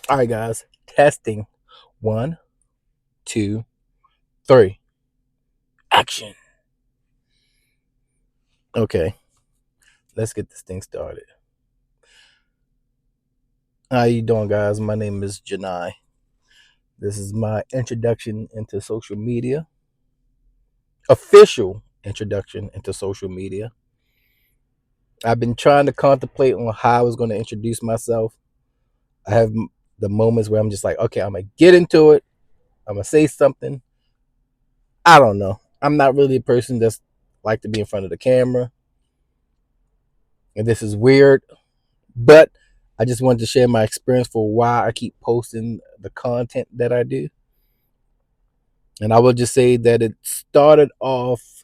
All right, guys. Testing. One, two, three. Action. Okay, let's get this thing started. How you doing, guys? My name is Janai. This is my introduction into social media. Official introduction into social media. I've been trying to contemplate on how I was going to introduce myself. I have the moments where I'm just like, okay, I'm gonna get into it. I'm gonna say something. I don't know. I'm not really a person that's like to be in front of the camera, and this is weird. But I just wanted to share my experience for why I keep posting the content that I do. And I will just say that it started off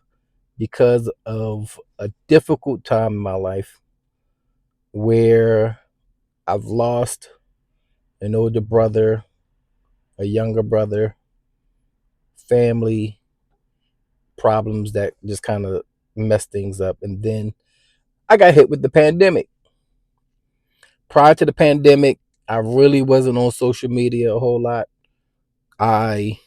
because of a difficult time in my life where I've lost an older brother, a younger brother, family problems that just kind of messed things up. And then I got hit with the pandemic. Prior to the pandemic, I really wasn't on social media a whole lot. I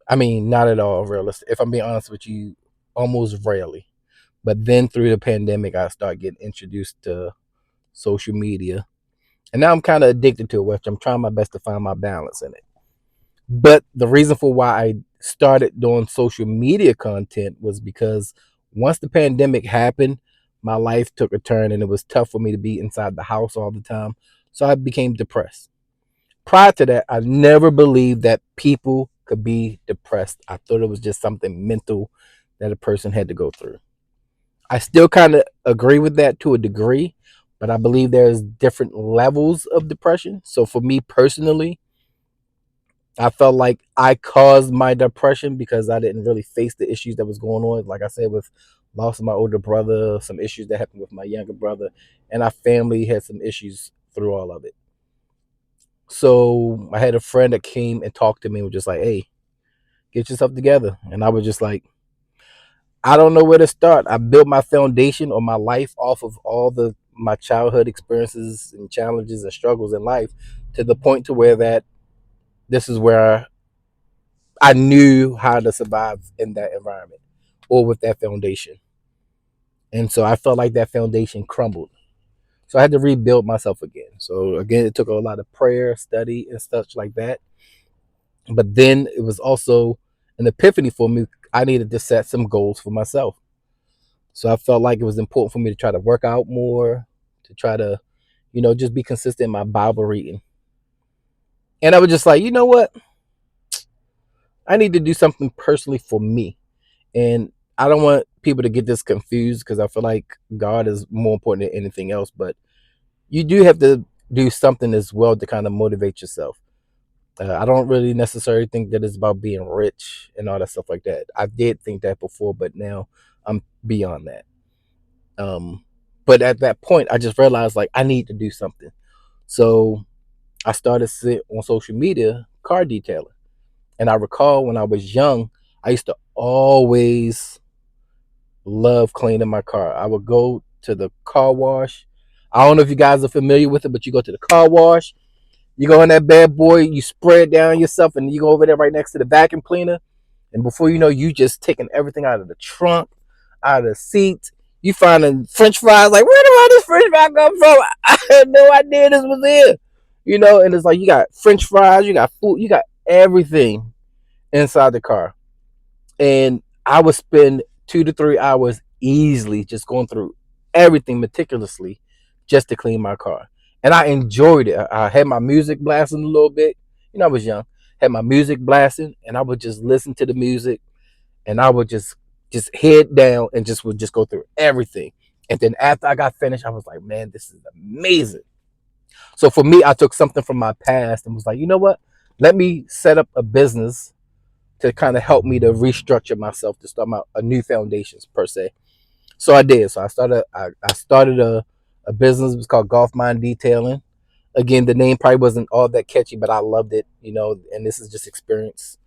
I mean, not at all realistic. If I'm being honest with you, almost rarely. But then through the pandemic, I started getting introduced to social media. And now I'm kind of addicted to it, which I'm trying my best to find my balance in it. But the reason for why I started doing social media content was because once the pandemic happened, my life took a turn and it was tough for me to be inside the house all the time. So I became depressed. Prior to that, I never believed that people could be depressed. I thought it was just something mental that a person had to go through. I still kind of agree with that to a degree, but I believe there's different levels of depression. So for me personally, I felt like I caused my depression because I didn't really face the issues that was going on. Like I said, with loss of my older brother, some issues that happened with my younger brother, and our family had some issues through all of it. So I had a friend that came and talked to me and was just like, "Hey, get yourself together." And I was just like, I don't know where to start. I built my foundation or my life off of all the my childhood experiences and challenges and struggles in life to the point to where that this is where I knew how to survive in that environment or with that foundation. And so I felt like that foundation crumbled. So I had to rebuild myself again. So again, it took a lot of prayer, study, and such like that. But then it was also an epiphany for me. I needed to set some goals for myself. So I felt like it was important for me to try to work out more, to try to, just be consistent in my Bible reading. And I was just like, you know what? I need to do something personally for me. And I don't want people to get this confused because I feel like God is more important than anything else. But you do have to do something as well to kind of motivate yourself. I don't really necessarily think that it's about being rich and all that stuff like that. I did think that before, but now I'm beyond that. Um, but at that point, I just realized like I need to do something. So I started sit on social media car detailing. And I recall when I was young, I used to always love cleaning my car. I would go to the car wash. I don't know if you guys are familiar with it, but you go to the car wash, you go in that bad boy, you spray it down yourself, and you go over there right next to the vacuum cleaner. And before you know, you just taking everything out of the trunk, out of the seat. You finding French fries. Like, where did all this French fry come from? I had no idea this was here. And it's like you got French fries, you got food, you got everything inside the car. And I would spend 2 to 3 hours easily just going through everything meticulously just to clean my car. And I enjoyed it. I had my music blasting a little bit. I was young. Had my music blasting, and I would just listen to the music, and I would just head down and just would just go through everything. And then after I got finished, I was like, man, this is amazing. So for me, I took something from my past and was like, you know what? Let me set up a business to kind of help me to restructure myself to start a new foundations per se. So I did. So I started a business. It was called Golf Mind Detailing. Again, the name probably wasn't all that catchy, but I loved it. And this is just experience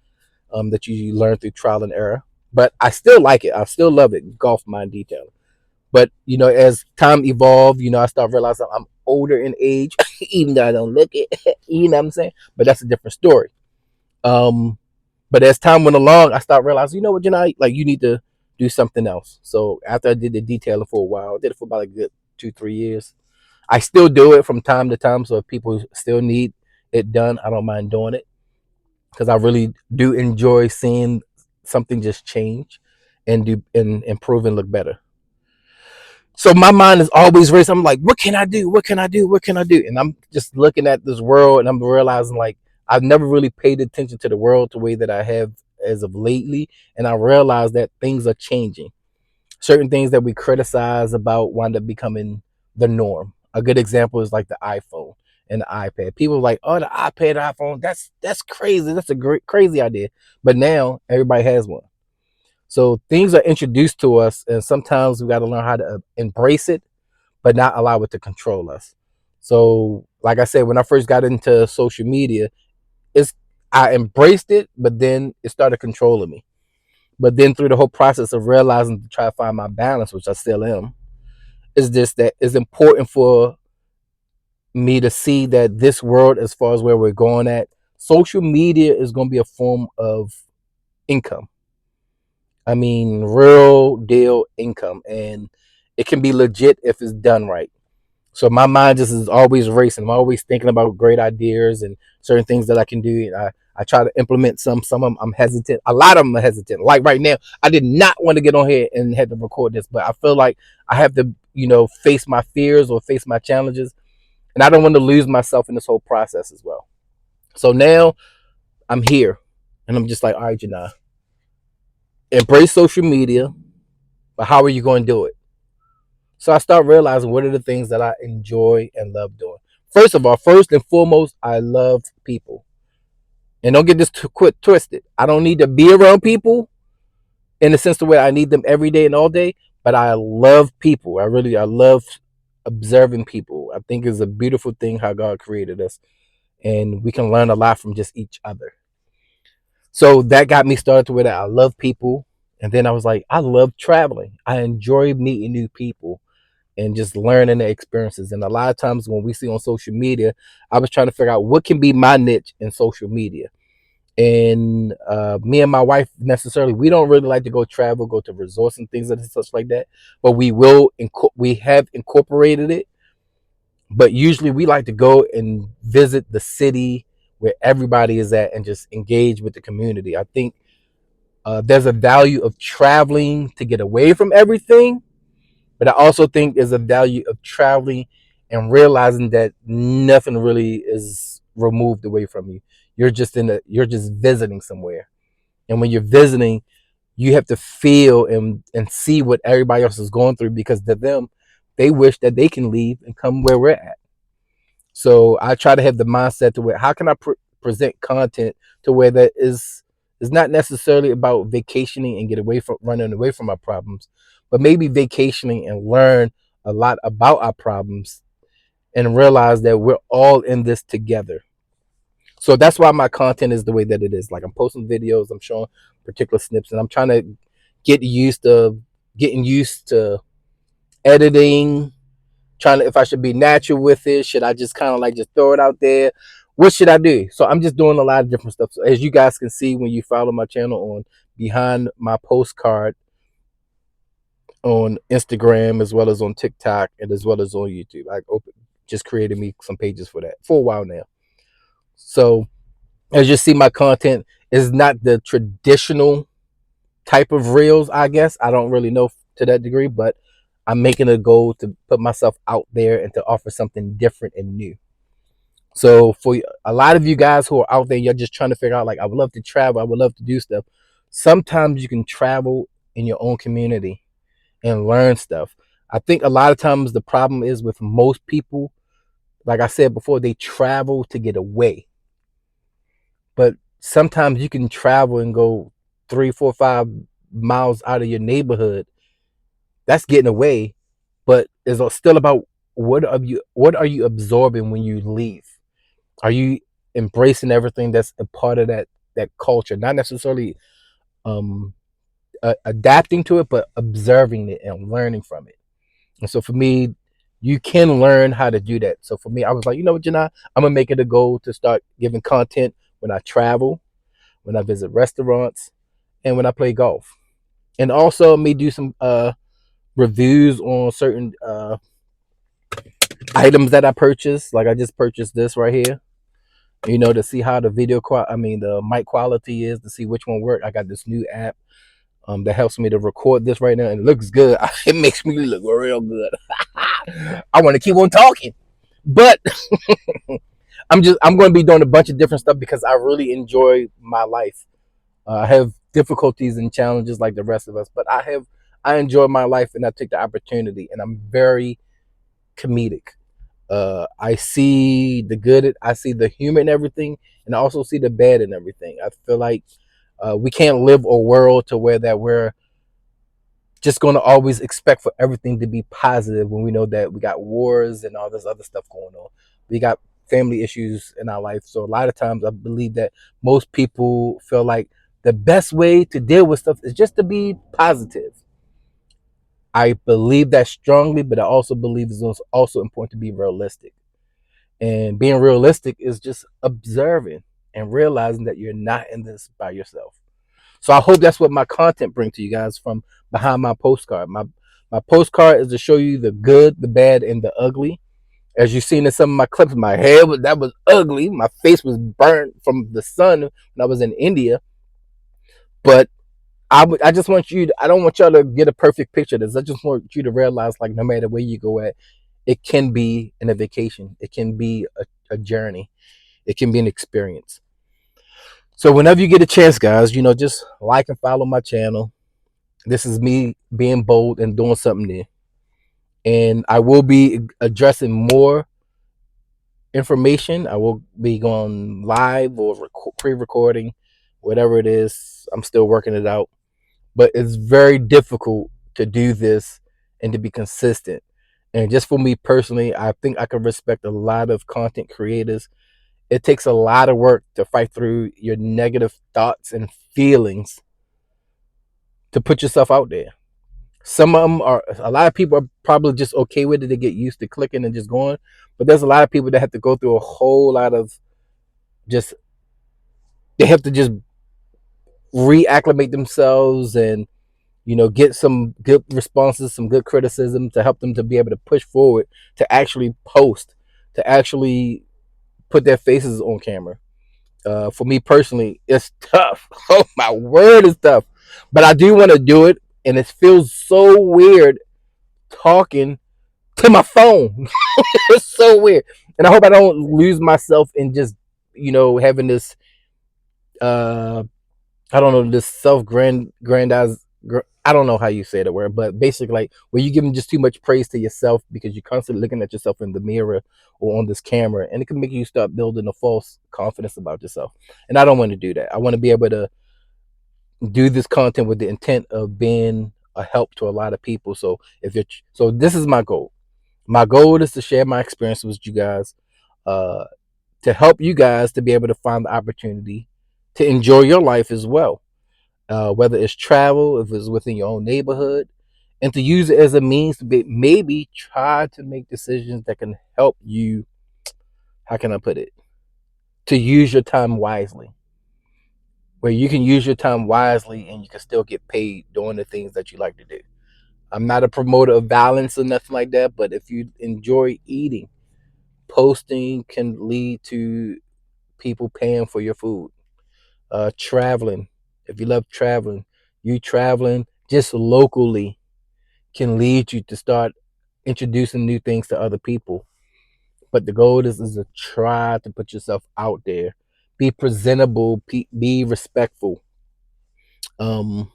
that you learn through trial and error. But I still like it. I still love it. Golf Mind Detailing. But as time evolved, I started realizing I'm older in age. even though I don't look it. You know what I'm saying? But that's a different story. Um, but as time went along, I started realizing, you know what, like you need to do something else. So after I did the detailing for a while, I did it for about a good 2, 3 years. I still do it from time to time. So if people still need it done, I don't mind doing it because I really do enjoy seeing something just change and do and improve and look better. So my mind is always racing. I'm like, what can I do? What can I do? What can I do? And I'm just looking at this world and I'm realizing like I've never really paid attention to the world the way that I have as of lately. And I realized that things are changing. Certain things that we criticize about wind up becoming the norm. A good example is like the iPhone and the iPad. People are like, oh, the iPad, iPhone, that's crazy. That's a great crazy idea. But now everybody has one. So things are introduced to us, and sometimes we got to learn how to embrace it, but not allow it to control us. So, like I said, when I first got into social media, it's I embraced it, but then it started controlling me. But then through the whole process of realizing to try to find my balance, which I still am, is just that it's important for me to see that this world, as far as where we're going at, social media is going to be a form of income. I mean, real deal income, and it can be legit if it's done right. So my mind just is always racing. I'm always thinking about great ideas and certain things that I can do. I try to implement some. Some of them I'm hesitant. A lot of them are hesitant. Like right now, I did not want to get on here and had to record this, but I feel like I have to, face my fears or face my challenges, and I don't want to lose myself in this whole process as well. So now I'm here, and I'm just like, all right, embrace social media, but how are you going to do it? So I start realizing what are the things that I enjoy and love doing. First of all, first and foremost, I love people. And don't get this twisted. I don't need to be around people in the sense to where I need them every day and all day, but I love people. I love observing people. I think it's a beautiful thing how God created us, and we can learn a lot from just each other. So that got me started to where I love people. And then I was like, I love traveling. I enjoy meeting new people and just learning the experiences. And a lot of times when we see on social media, I was trying to figure out what can be my niche in social media. And me and my wife necessarily, we don't really like to go travel, go to resorts and things and such like that. But we have incorporated it. But usually we like to go and visit the city where everybody is at and just engage with the community. I think there's a value of traveling to get away from everything, but I also think there's a value of traveling and realizing that nothing really is removed away from you. You're just visiting somewhere. And when you're visiting, you have to feel and see what everybody else is going through because to them, they wish that they can leave and come where we're at. So I try to have the mindset to where how can I present content to where that is not necessarily about vacationing and get away from running away from our problems, but maybe vacationing and learn a lot about our problems and realize that we're all in this together. So that's why my content is the way that it is. Like I'm posting videos, I'm showing particular snips, and I'm trying to get used to getting used to editing, trying to if I should be natural with it. Should I just kind of like just throw it out there? What should I do? So I'm just doing a lot of different stuff. So as you guys can see when you follow my channel on behind my postcard on Instagram as well as on TikTok and as well as on YouTube. Just created me some pages for that for a while now. So as you see, my content is not the traditional type of reels, I guess. I don't really know to that degree, but I'm making a goal to put myself out there and to offer something different and new. So for a lot of you guys who are out there, you're just trying to figure out like I would love to travel, I would love to do stuff. Sometimes you can travel in your own community and learn stuff. I think a lot of times the problem is with most people, like I said before, they travel to get away. But sometimes you can travel and go 3, 4, 5 miles out of your neighborhood. That's getting away, but it's still about what are you absorbing when you leave? Are you embracing everything that's a part of that culture? Not necessarily um, adapting to it, but observing it and learning from it. And so for me, You can learn how to do that. So for me, I was like, you know what, Janai, I'm gonna make it a goal to start giving content when I travel, when I visit restaurants, and when I play golf. And also me do some reviews on certain items that I purchased. Like I just purchased this right here, to see how the the mic quality is, to see which one worked. I got this new app that helps me to record this right now, and it looks good. It makes me look real good. I want to keep on talking, but I'm going to be doing a bunch of different stuff because I really enjoy my life. I have difficulties and challenges like the rest of us, but I enjoy my life, and I take the opportunity, and I'm very comedic. I see the good, I see the humor in everything, and I also see the bad in everything. I feel like we can't live a world to where that we're just going to always expect for everything to be positive when we know that we got wars and all this other stuff going on. We got family issues in our life. So a lot of times I believe that most people feel like the best way to deal with stuff is just to be positive. I believe that strongly, but I also believe it's also important to be realistic. And being realistic is just observing and realizing that you're not in this by yourself. So I hope that's what my content brings to you guys from behind my postcard. My postcard is to show you the good, the bad, and the ugly. As you've seen in some of my clips, my hair was ugly. My face was burnt from the sun when I was in India. But I just want you. I don't want y'all to get a perfect picture of this. I just want you to realize, like, no matter where you go at, it can be a vacation. It can be a journey. It can be an experience. So whenever you get a chance, guys, just like and follow my channel. This is me being bold and doing something new. And I will be addressing more information. I will be going live or pre-recording, whatever it is. I'm still working it out, but it's very difficult to do this and to be consistent. And just for me personally, I think I can respect a lot of content creators. It takes a lot of work to fight through your negative thoughts and feelings to put yourself out there. Some of them are, a lot of people are probably just okay with it. They get used to clicking and just going. But there's a lot of people that have to go through a whole lot of just, they have to just reacclimate themselves and, get some good responses, some good criticism to help them to be able to push forward, to actually post, to actually put their faces on camera. For me personally, it's tough. Oh, my word, is tough. But I do want to do it. And it feels so weird talking to my phone. It's so weird. And I hope I don't lose myself in just, having this uh I don't know, this self grandize, I don't know how you say the word, but basically like where you giving just too much praise to yourself because you're constantly looking at yourself in the mirror or on this camera, and it can make you start building a false confidence about yourself. And I don't want to do that. I want to be able to do this content with the intent of being a help to a lot of people. So this is my goal. My goal is to share my experience with you guys, uh, to help you guys to be able to find the opportunity to enjoy your life as well. Whether it's travel, if it's within your own neighborhood, and to use it as a means to maybe try to make decisions that can help you. How can I put it? To use your time wisely, where you can use your time wisely and you can still get paid doing the things that you like to do. I'm not a promoter of violence or nothing like that, but if you enjoy eating, posting can lead to people paying for your food. Traveling, if you love traveling, you traveling just locally can lead you to start introducing new things to other people. But the goal is to try to put yourself out there, be presentable, be respectful. Um,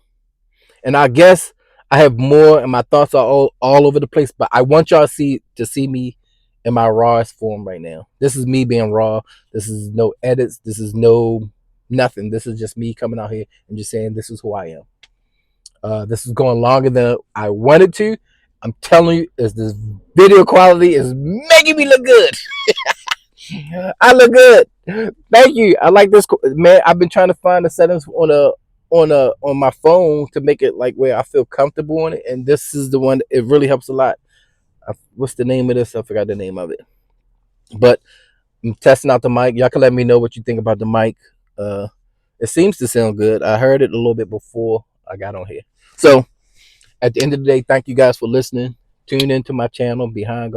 and I guess I have more, and my thoughts are all over the place. But I want y'all to see me in my rawest form right now. This is me being raw. This is no edits. This is no nothing. This is just me coming out here and just saying this is who I am. This is going longer than I wanted to. I'm telling you, is this video quality is making me look good. I look good. Thank you. I like this, man. I've been trying to find the settings on my phone to make it like where I feel comfortable on it, and this is the one. It really helps a lot. What's the name of this? I forgot the name of it. But I'm testing out the mic. Y'all can let me know what you think about the mic. Uh, it seems to sound good. I heard it a little bit before I got on here. So at the end of the day, thank you guys for listening. Tune into my channel, behind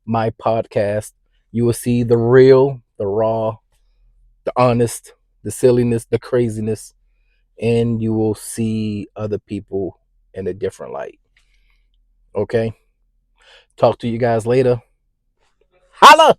my podcast. You will see the real, the raw, the honest, the silliness, the craziness, and you will see other people in a different light. Okay? Talk to you guys later. Holla!